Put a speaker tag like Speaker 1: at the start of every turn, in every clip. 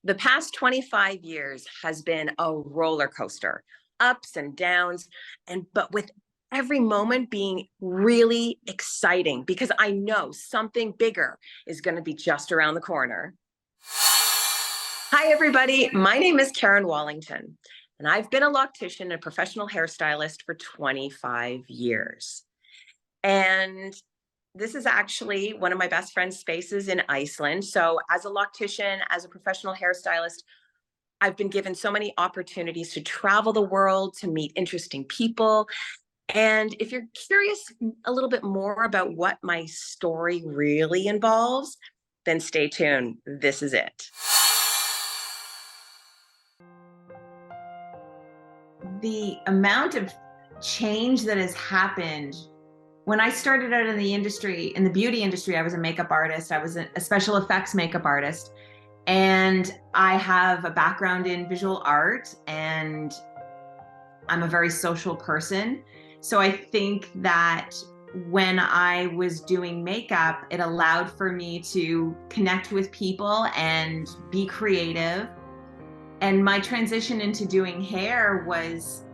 Speaker 1: The past 25 years has been a roller coaster, ups and downs, but with every moment being really exciting because I know something bigger is going to be just around the corner. Hi, everybody. My name is Karen Wallington, and I've been a loctician and professional hairstylist for 25 years. And this is actually one of my best friend's spaces in Iceland. So as a loctician, as a professional hairstylist, I've been given so many opportunities to travel the world, to meet interesting people. And if you're curious a little bit more about what my story really involves, then stay tuned. This is it. The amount of change that has happened. When I started out in the industry, in the beauty industry, I was a makeup artist. I was a special effects makeup artist. And I have a background in visual art, and I'm a very social person. So I think that when I was doing makeup, it allowed for me to connect with people and be creative. And my transition into doing hair was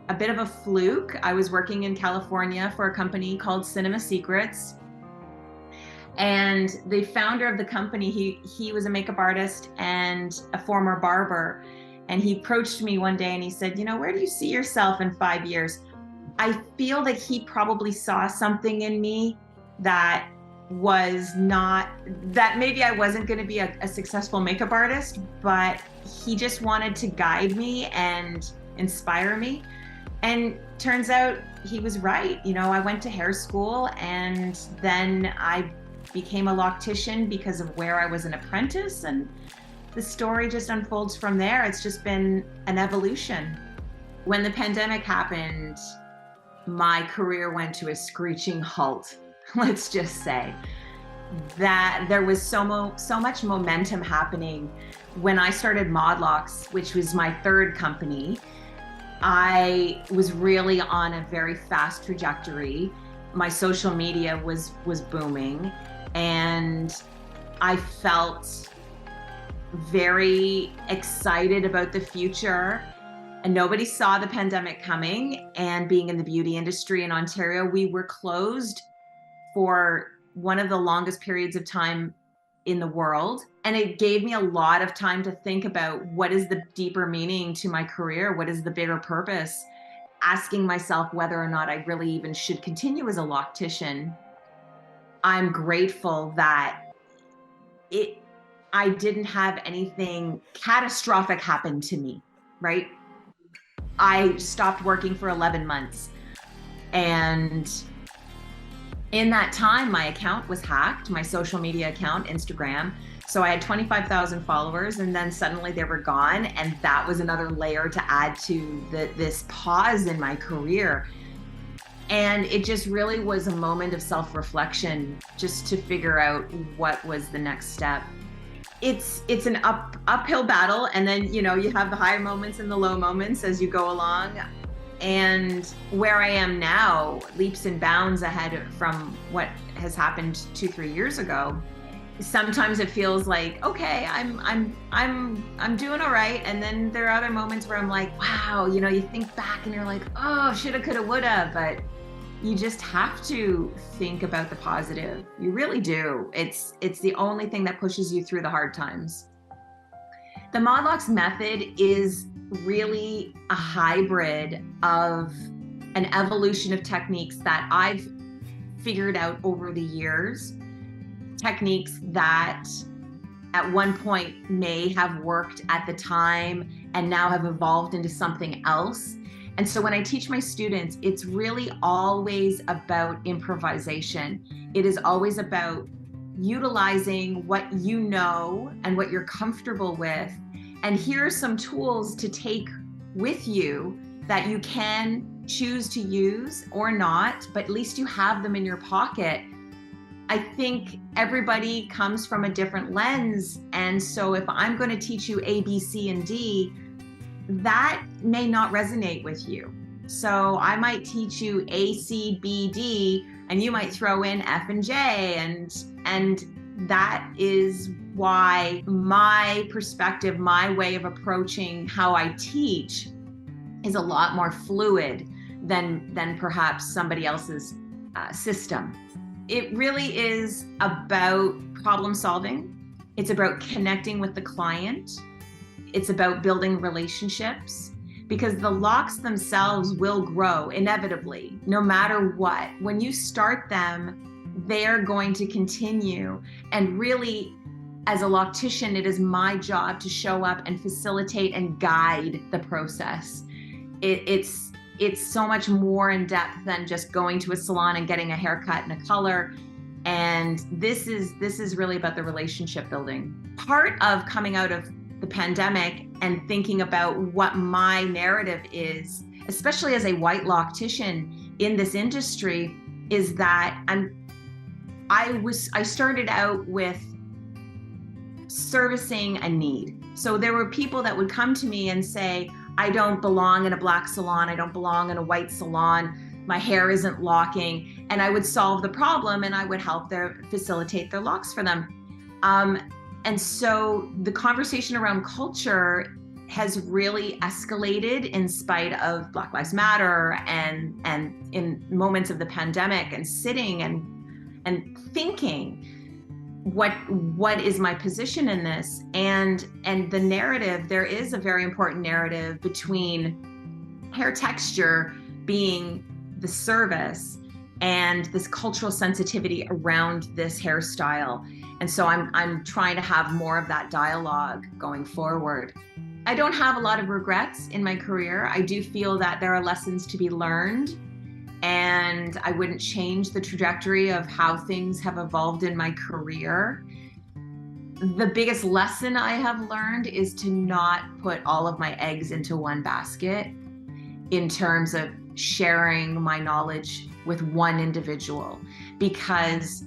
Speaker 1: a bit of a fluke. I was working in California for a company called Cinema Secrets. And the founder of the company, he was a makeup artist and a former barber. And he approached me one day and he said, where do you see yourself in 5 years? I feel that he probably saw something in me that maybe I wasn't going to be a successful makeup artist, but he just wanted to guide me and inspire me. And turns out he was right. I went to hair school, and then I became a loctician because of where I was an apprentice, and the story just unfolds from there. It's just been an evolution. When the pandemic happened, my career went to a screeching halt. Let's just say that there was so much momentum happening. When I started Modlocks, which was my third company, I was really on a very fast trajectory. My social media was booming, and I felt very excited about the future. And nobody saw the pandemic coming. And being in the beauty industry in Ontario, we were closed for one of the longest periods of time in the world. And it gave me a lot of time to think about what is the deeper meaning to my career? What is the bigger purpose? Asking myself whether or not I really even should continue as a loctician. I'm grateful that I didn't have anything catastrophic happen to me, right? I stopped working for 11 months. And in that time, my account was hacked, my social media account, Instagram. So I had 25,000 followers, and then suddenly they were gone. And that was another layer to add to this pause in my career. And it just really was a moment of self-reflection, just to figure out what was the next step. It's an uphill battle, and then you have the high moments and the low moments as you go along. And where I am now, leaps and bounds ahead from what has happened 2-3 years ago. Sometimes it feels like, okay, I'm doing all right, and then there are other moments where I'm like, wow, you think back and you're like, oh, shoulda, coulda, woulda, but you just have to think about the positive. You really do. It's the only thing that pushes you through the hard times. The Modlocks method is really a hybrid of an evolution of techniques that I've figured out over the years. Techniques that at one point may have worked at the time and now have evolved into something else. And so when I teach my students, it's really always about improvisation. It is always about utilizing what you know and what you're comfortable with. And here are some tools to take with you that you can choose to use or not, but at least you have them in your pocket. I think everybody comes from a different lens. And so if I'm going to teach you A, B, C, and D, that may not resonate with you. So I might teach you A, C, B, D, and you might throw in F and J, and that is why my perspective, my way of approaching how I teach is a lot more fluid than perhaps somebody else's system. It really is about problem solving. It's about connecting with the client. It's about building relationships, because the locks themselves will grow inevitably, no matter what. When you start them, they're going to continue. And really, as a loctician, it is my job to show up and facilitate and guide the process. It's so much more in depth than just going to a salon and getting a haircut and a color. And this is really about the relationship building. Part of coming out of the pandemic and thinking about what my narrative is, especially as a white loctician in this industry, is that I started out with servicing a need. So there were people that would come to me and say, I don't belong in a black salon, I don't belong in a white salon, my hair isn't locking, and I would solve the problem and I would help facilitate their locks for them. And so the conversation around culture has really escalated in spite of Black Lives Matter and in moments of the pandemic, and sitting and thinking, what is my position in this? And the narrative, there is a very important narrative between hair texture being the service and this cultural sensitivity around this hairstyle. And so I'm trying to have more of that dialogue going forward. I don't have a lot of regrets in my career. I do feel that there are lessons to be learned, and I wouldn't change the trajectory of how things have evolved in my career. The biggest lesson I have learned is to not put all of my eggs into one basket in terms of sharing my knowledge with one individual, because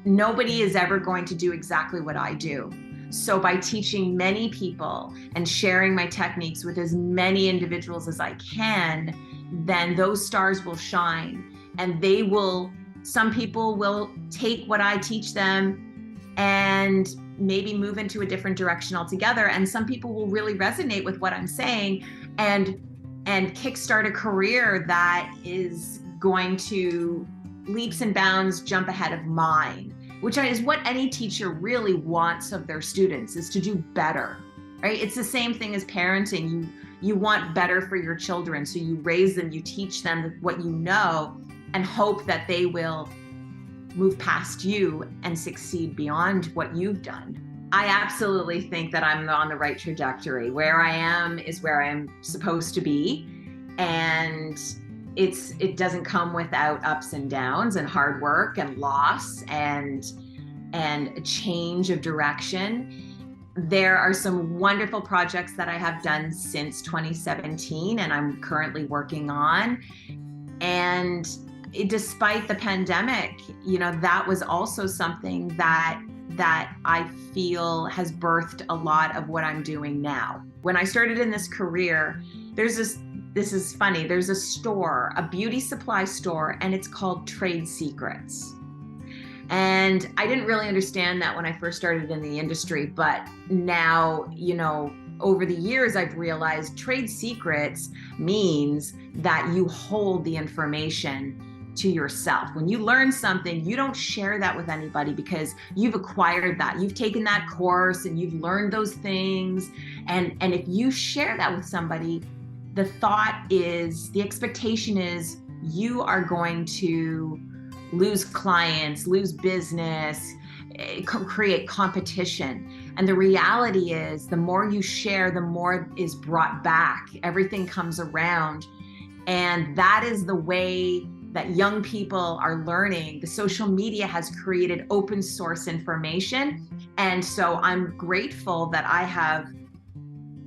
Speaker 1: nobody is ever going to do exactly what I do. So by teaching many people and sharing my techniques with as many individuals as I can, then those stars will shine, and some people will take what I teach them and maybe move into a different direction altogether. And some people will really resonate with what I'm saying and kickstart a career that is going to leaps and bounds jump ahead of mine, which is what any teacher really wants of their students, is to do better, right? It's the same thing as parenting. You want better for your children, so you raise them, you teach them what you know, and hope that they will move past you and succeed beyond what you've done. I absolutely think that I'm on the right trajectory. Where I am is where I'm supposed to be, and it doesn't come without ups and downs and hard work and loss and a change of direction. There are some wonderful projects that I have done since 2017 and I'm currently working on. And despite the pandemic, that was also something that I feel has birthed a lot of what I'm doing now. When I started in this career, this is funny, there's a store, a beauty supply store, and it's called Trade Secrets. And I didn't really understand that when I first started in the industry, but now, over the years, I've realized trade secrets means that you hold the information to yourself. When you learn something, you don't share that with anybody because you've acquired that. You've taken that course and you've learned those things. And if you share that with somebody, the expectation is you are going to lose clients, lose business, create competition. And the reality is, the more you share, the more is brought back. Everything comes around. And that is the way that young people are learning. The social media has created open source information. And so I'm grateful that I have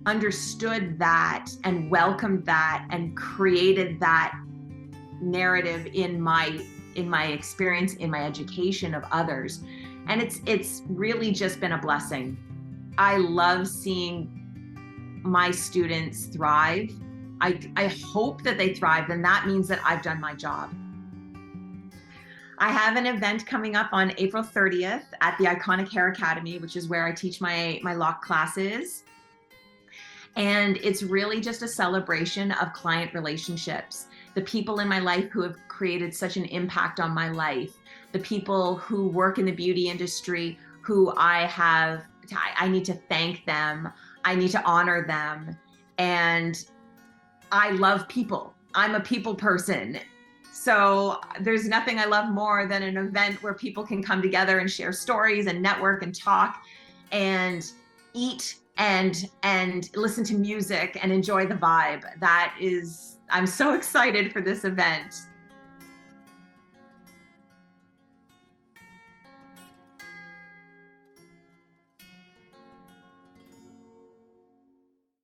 Speaker 1: understood that and welcomed that and created that narrative in my experience, in my education of others. And it's really just been a blessing. I love seeing my students thrive. I hope that they thrive, and that means that I've done my job. I have an event coming up on April 30th at the iconic Hair Academy, which is where I teach my lock classes. And it's really just a celebration of client relationships, the people in my life who have created such an impact on my life, the people who work in the beauty industry who I need to thank them. I need to honor them. And I love people. I'm a people person. So there's nothing I love more than an event where people can come together and share stories and network and talk and eat and listen to music and enjoy the vibe. I'm so excited for this event.